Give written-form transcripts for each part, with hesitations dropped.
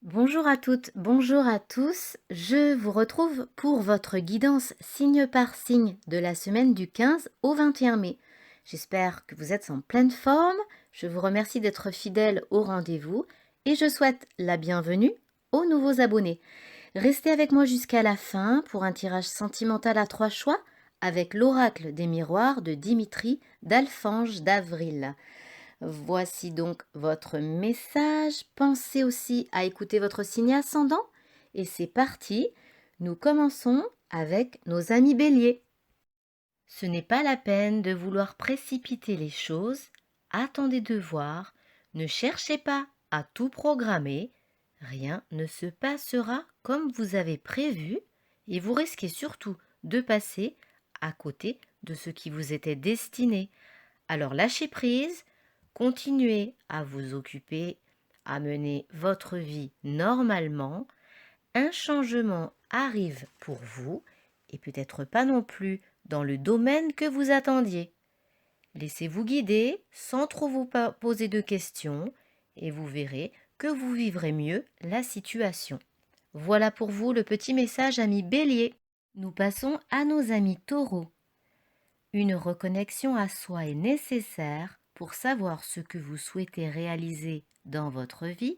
Bonjour à toutes, bonjour à tous. Je vous retrouve pour votre guidance signe par signe de la semaine du 15 au 21 mai. J'espère que vous êtes en pleine forme. Je vous remercie d'être fidèle au rendez-vous et je souhaite la bienvenue aux nouveaux abonnés. Restez avec moi jusqu'à la fin pour un tirage sentimental à 3 choix avec l'oracle des miroirs de Dimitri d'Alphange d'Avril. Voici donc votre message. Pensez aussi à écouter votre signe ascendant. Et c'est parti. Nous commençons avec nos amis béliers. Ce n'est pas la peine de vouloir précipiter les choses. Attendez de voir. Ne cherchez pas à tout programmer. Rien ne se passera comme vous avez prévu et vous risquez surtout de passer à côté de ce qui vous était destiné. Alors lâchez prise. Continuez à vous occuper, à mener votre vie normalement. Un changement arrive pour vous et peut-être pas non plus dans le domaine que vous attendiez. Laissez-vous guider sans trop vous poser de questions et vous verrez que vous vivrez mieux la situation. Voilà pour vous le petit message amis Bélier. Nous passons à nos amis Taureaux. Une reconnexion à soi est nécessaire pour savoir ce que vous souhaitez réaliser dans votre vie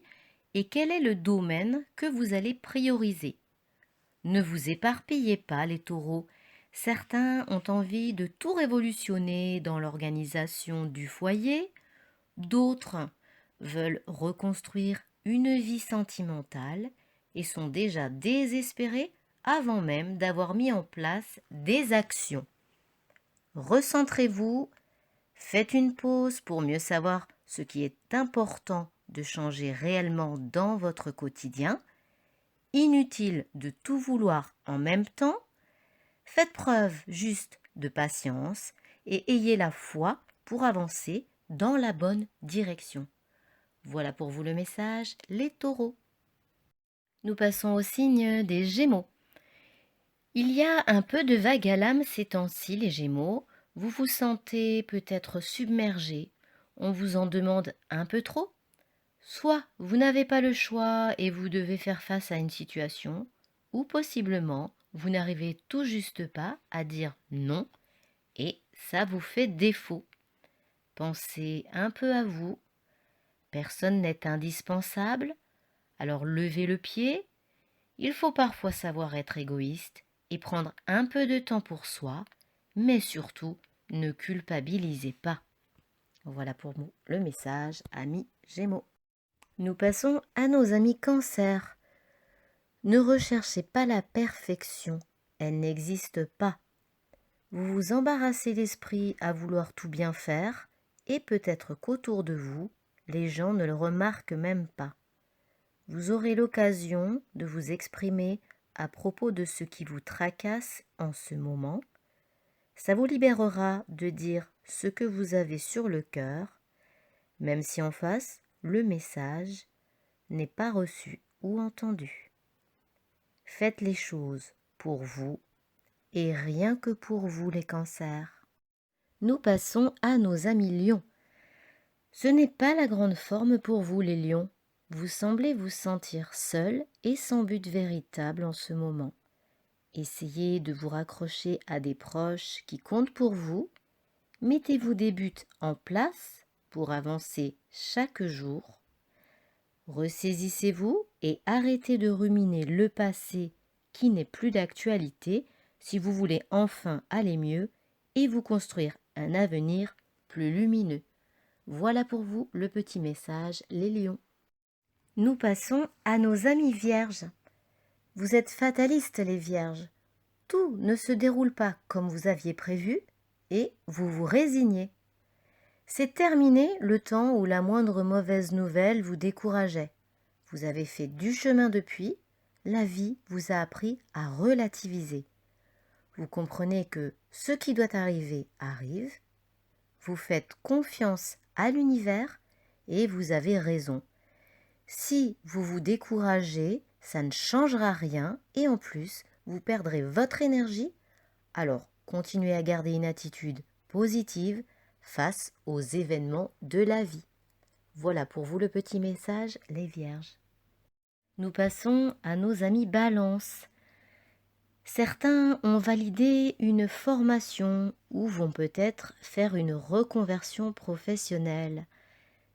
et quel est le domaine que vous allez prioriser. Ne vous éparpillez pas les taureaux. Certains ont envie de tout révolutionner dans l'organisation du foyer, d'autres veulent reconstruire une vie sentimentale et sont déjà désespérés avant même d'avoir mis en place des actions. Recentrez-vous, faites une pause pour mieux savoir ce qui est important de changer réellement dans votre quotidien. Inutile de tout vouloir en même temps. Faites preuve juste de patience et ayez la foi pour avancer dans la bonne direction. Voilà pour vous le message, les taureaux. Nous passons au signe des Gémeaux. Il y a un peu de vague à l'âme ces temps-ci, les Gémeaux. Vous vous sentez peut-être submergé. On vous en demande un peu trop. Soit vous n'avez pas le choix et vous devez faire face à une situation, ou possiblement vous n'arrivez tout juste pas à dire non et ça vous fait défaut. Pensez un peu à vous. Personne n'est indispensable, alors levez le pied. Il faut parfois savoir être égoïste et prendre un peu de temps pour soi, mais surtout, ne culpabilisez pas. Voilà pour vous le message, amis Gémeaux. Nous passons à nos amis Cancer. Ne recherchez pas la perfection, elle n'existe pas. Vous vous embarrassez l'esprit à vouloir tout bien faire, et peut-être qu'autour de vous, les gens ne le remarquent même pas. Vous aurez l'occasion de vous exprimer à propos de ce qui vous tracasse en ce moment. Ça vous libérera de dire ce que vous avez sur le cœur, même si en face, le message n'est pas reçu ou entendu. Faites les choses pour vous et rien que pour vous les cancers. Nous passons à nos amis lions. Ce n'est pas la grande forme pour vous les lions. Vous semblez vous sentir seul et sans but véritable en ce moment. Essayez de vous raccrocher à des proches qui comptent pour vous. Mettez-vous des buts en place pour avancer chaque jour. Ressaisissez-vous et arrêtez de ruminer le passé qui n'est plus d'actualité si vous voulez enfin aller mieux et vous construire un avenir plus lumineux. Voilà pour vous le petit message, les lions. Nous passons à nos amis vierges. Vous êtes fatalistes, les vierges. Tout ne se déroule pas comme vous aviez prévu et vous vous résignez. C'est terminé le temps où la moindre mauvaise nouvelle vous décourageait. Vous avez fait du chemin depuis, la vie vous a appris à relativiser. Vous comprenez que ce qui doit arriver arrive, vous faites confiance à l'univers et vous avez raison. Si vous vous découragez, ça ne changera rien et en plus, vous perdrez votre énergie. Alors, continuez à garder une attitude positive face aux événements de la vie. Voilà pour vous le petit message, les vierges. Nous passons à nos amis Balance. Certains ont validé une formation ou vont peut-être faire une reconversion professionnelle.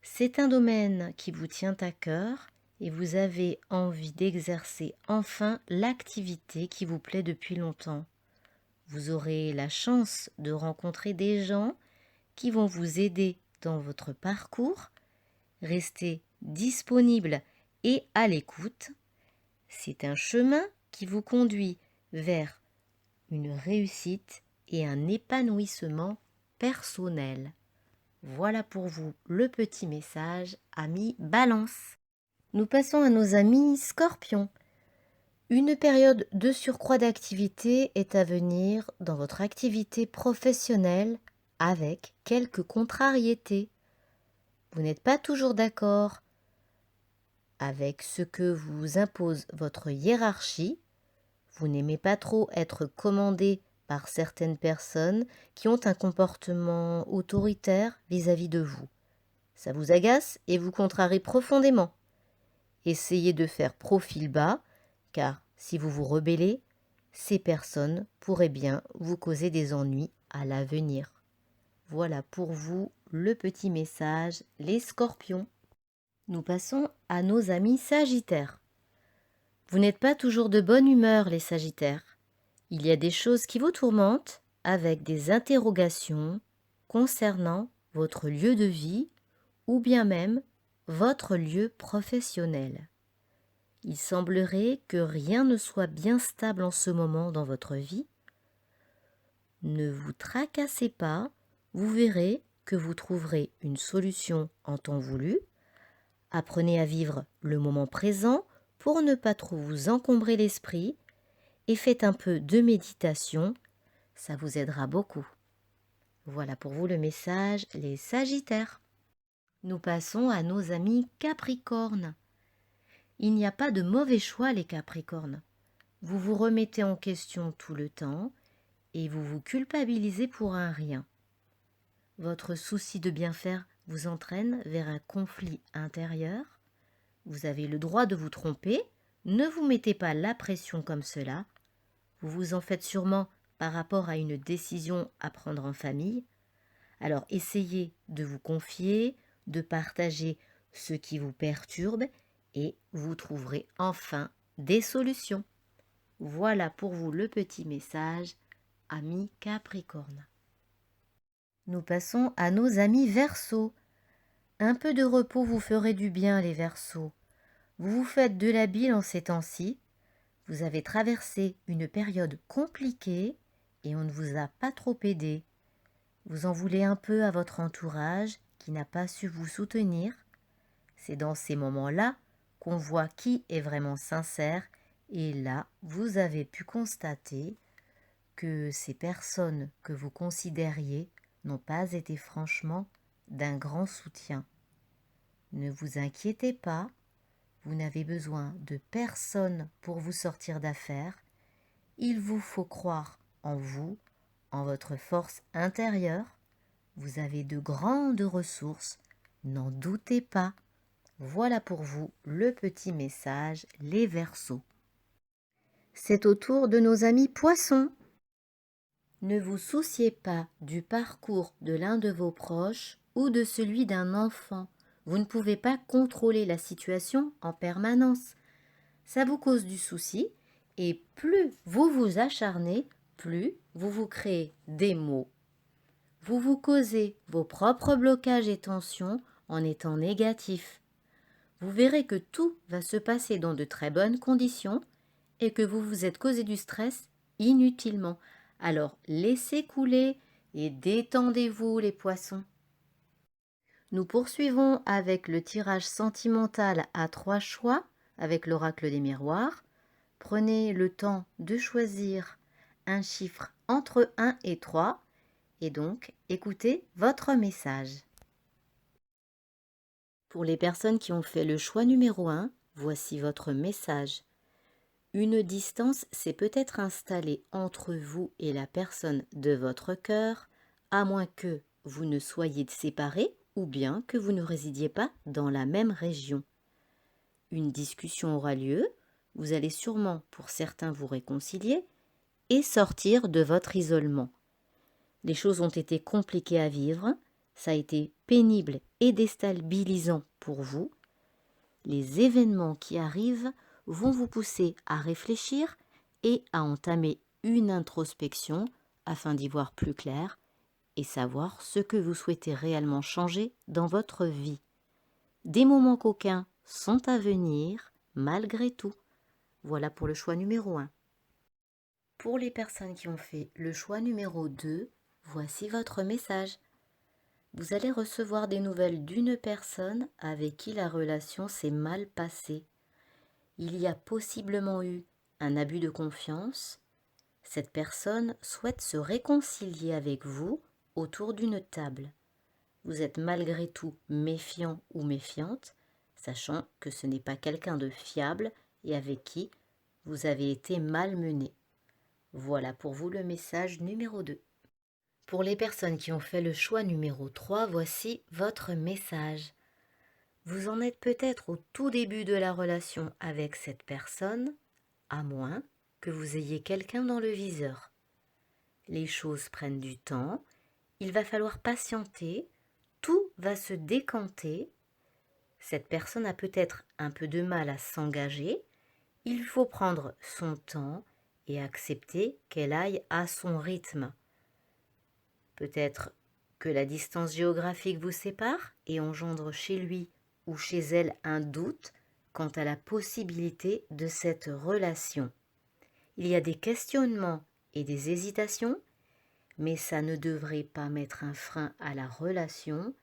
C'est un domaine qui vous tient à cœur et vous avez envie d'exercer enfin l'activité qui vous plaît depuis longtemps. Vous aurez la chance de rencontrer des gens qui vont vous aider dans votre parcours. Restez disponible et à l'écoute. C'est un chemin qui vous conduit vers une réussite et un épanouissement personnel. Voilà pour vous le petit message, amis Balance. Nous passons à nos amis Scorpions. Une période de surcroît d'activité est à venir dans votre activité professionnelle avec quelques contrariétés. Vous n'êtes pas toujours d'accord avec ce que vous impose votre hiérarchie. Vous n'aimez pas trop être commandé par certaines personnes qui ont un comportement autoritaire vis-à-vis de vous. Ça vous agace et vous contrarie profondément. Essayez de faire profil bas, car si vous vous rebellez, ces personnes pourraient bien vous causer des ennuis à l'avenir. Voilà pour vous le petit message, les Scorpions. Nous passons à nos amis Sagittaires. Vous n'êtes pas toujours de bonne humeur, les Sagittaires. Il y a des choses qui vous tourmentent avec des interrogations concernant votre lieu de vie ou bien même votre lieu professionnel. Il semblerait que rien ne soit bien stable en ce moment dans votre vie. Ne vous tracassez pas, vous verrez que vous trouverez une solution en temps voulu. Apprenez à vivre le moment présent pour ne pas trop vous encombrer l'esprit et faites un peu de méditation, ça vous aidera beaucoup. Voilà pour vous le message, les Sagittaires. Nous passons à nos amis Capricornes. Il n'y a pas de mauvais choix, les Capricornes. Vous vous remettez en question tout le temps et vous vous culpabilisez pour un rien. Votre souci de bien faire vous entraîne vers un conflit intérieur. Vous avez le droit de vous tromper, ne vous mettez pas la pression comme cela. Vous vous en faites sûrement par rapport à une décision à prendre en famille. Alors essayez de vous confier, de partager ce qui vous perturbe et vous trouverez enfin des solutions. Voilà pour vous le petit message, amis Capricorne. Nous passons à nos amis Verseaux. Un peu de repos vous ferait du bien, les Verseaux. Vous vous faites de la bile en ces temps-ci. Vous avez traversé une période compliquée et on ne vous a pas trop aidé. Vous en voulez un peu à votre entourage qui n'a pas su vous soutenir. C'est dans ces moments-là qu'on voit qui est vraiment sincère et là, vous avez pu constater que ces personnes que vous considériez n'ont pas été franchement d'un grand soutien. Ne vous inquiétez pas, vous n'avez besoin de personne pour vous sortir d'affaire. Il vous faut croire en vous, en votre force intérieure. Vous avez de grandes ressources, n'en doutez pas. Voilà pour vous le petit message, les Verseaux. C'est au tour de nos amis Poissons. Ne vous souciez pas du parcours de l'un de vos proches ou de celui d'un enfant. Vous ne pouvez pas contrôler la situation en permanence. Ça vous cause du souci et plus vous vous acharnez, plus vous vous créez des maux. Vous vous causez vos propres blocages et tensions en étant négatif. Vous verrez que tout va se passer dans de très bonnes conditions et que vous vous êtes causé du stress inutilement. Alors laissez couler et détendez-vous les poissons. Nous poursuivons avec le tirage sentimental à 3 choix avec l'oracle des miroirs. Prenez le temps de choisir un chiffre entre 1 et 3 et donc écoutez votre message. Pour les personnes qui ont fait le choix numéro 1, voici votre message. Une distance s'est peut-être installée entre vous et la personne de votre cœur, à moins que vous ne soyez séparés ou bien que vous ne résidiez pas dans la même région. une discussion aura lieu, vous allez sûrement pour certains vous réconcilier et sortir de votre isolement. Les choses ont été compliquées à vivre, ça a été pénible et déstabilisant pour vous. Les événements qui arrivent vont vous pousser à réfléchir et à entamer une introspection afin d'y voir plus clair et savoir ce que vous souhaitez réellement changer dans votre vie. Des moments coquins sont à venir malgré tout. Voilà pour le choix numéro 1. Pour les personnes qui ont fait le choix numéro 2, voici votre message. Vous allez recevoir des nouvelles d'une personne avec qui la relation s'est mal passée. Il y a possiblement eu un abus de confiance. Cette personne souhaite se réconcilier avec vous autour d'une table. Vous êtes malgré tout méfiant ou méfiante, sachant que ce n'est pas quelqu'un de fiable et avec qui vous avez été malmené. Voilà pour vous le message numéro 2. Pour les personnes qui ont fait le choix numéro 3, voici votre message. Vous en êtes peut-être au tout début de la relation avec cette personne, à moins que vous ayez quelqu'un dans le viseur. Les choses prennent du temps, il va falloir patienter, tout va se décanter. Cette personne a peut-être un peu de mal à s'engager, il faut prendre son temps et accepter qu'elle aille à son rythme. Peut-être que la distance géographique vous sépare et engendre chez lui ou chez elle un doute quant à la possibilité de cette relation. Il y a des questionnements et des hésitations, mais ça ne devrait pas mettre un frein à la relation,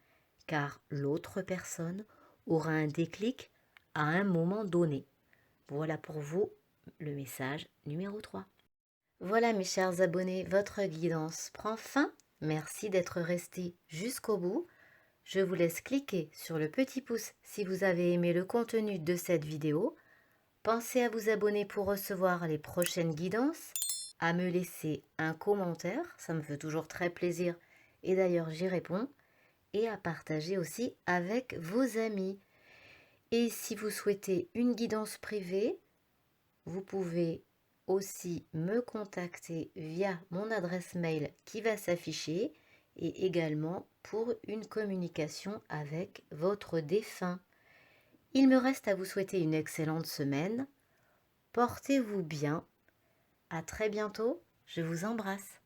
car l'autre personne aura un déclic à un moment donné. Voilà pour vous le message numéro 3. Voilà mes chers abonnés, votre guidance prend fin. Merci d'être restés jusqu'au bout. Je vous laisse cliquer sur le petit pouce si vous avez aimé le contenu de cette vidéo. Pensez à vous abonner pour recevoir les prochaines guidances, à me laisser un commentaire, ça me fait toujours très plaisir et d'ailleurs j'y réponds, et à partager aussi avec vos amis. Et si vous souhaitez une guidance privée, vous pouvez aussi me contacter via mon adresse mail qui va s'afficher et également pour une communication avec votre défunt. Il me reste à vous souhaiter une excellente semaine. Portez-vous bien. À très bientôt. Je vous embrasse.